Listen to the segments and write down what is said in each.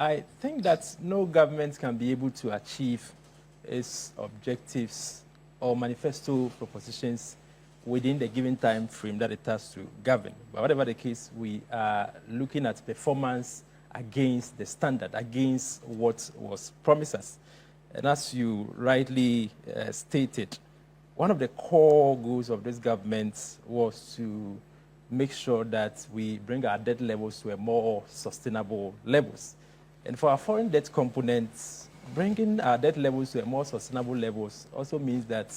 I think that no government can be able to achieve its objectives or manifesto propositions within the given time frame that it has to govern. But whatever the case, we are looking at performance against the standard, against what was promised us. And as you rightly stated, one of the core goals of this government was to make sure that we bring our debt levels to a more sustainable levels. And for our foreign debt components, bringing our debt levels to a more sustainable levels also means that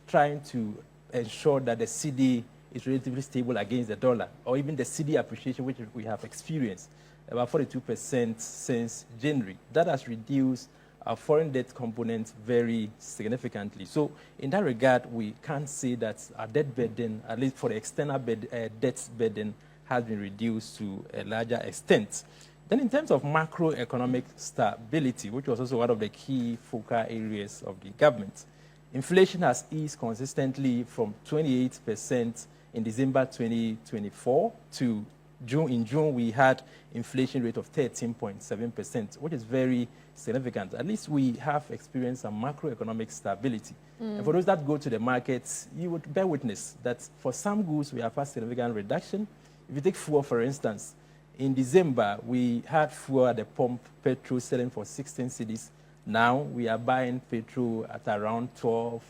trying to ensure that the CD is relatively stable against the dollar, or even the CD appreciation, which we have experienced, about 42% since January. That has reduced our foreign debt component very significantly. So in that regard, we can't say that our debt burden, at least for the external debt burden, has been reduced to a larger extent. Then in terms of macroeconomic stability, which was also one of the key focal areas of the government, inflation has eased consistently from 28% in December 2024 to June. In June, we had inflation rate of 13.7%, which is very significant. At least we have experienced some macroeconomic stability. And for those that go to the markets, you would bear witness that for some goods, we have had significant reduction. If you take fuel, for instance, in December, we had fuel at the pump, petrol selling for 16 cedis. Now we are buying petrol at around 12,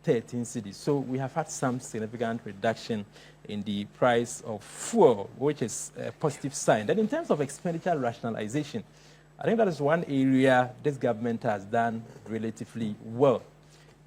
13 cedis. So we have had some significant reduction in the price of fuel, which is a positive sign. Then in terms of expenditure rationalization, I think that is one area this government has done relatively well.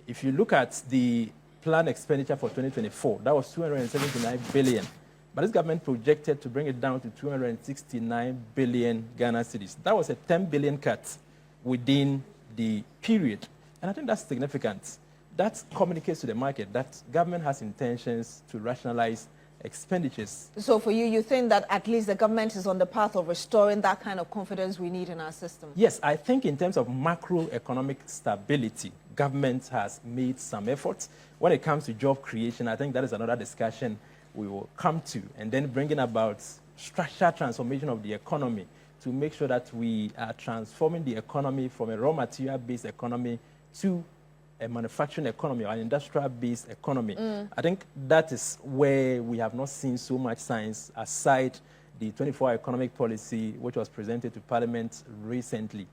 If you look at the planned expenditure for 2024, that was 279 billion. But this government projected to bring it down to 269 billion Ghana cedis. That was a 10 billion cut within the period. And I think that's significant. That communicates to the market that government has intentions to rationalize expenditures. So for you, you think that at least the government is on the path of restoring that kind of confidence we need in our system? Yes, I think in terms of macroeconomic stability, government has made some efforts. When it comes to job creation, I think that is another discussion we will come to, and then bringing about structural transformation of the economy to make sure that we are transforming the economy from a raw material-based economy to a manufacturing economy or an industrial-based economy. I think that is where we have not seen so much signs aside the 24-hour economic policy, which was presented to Parliament recently.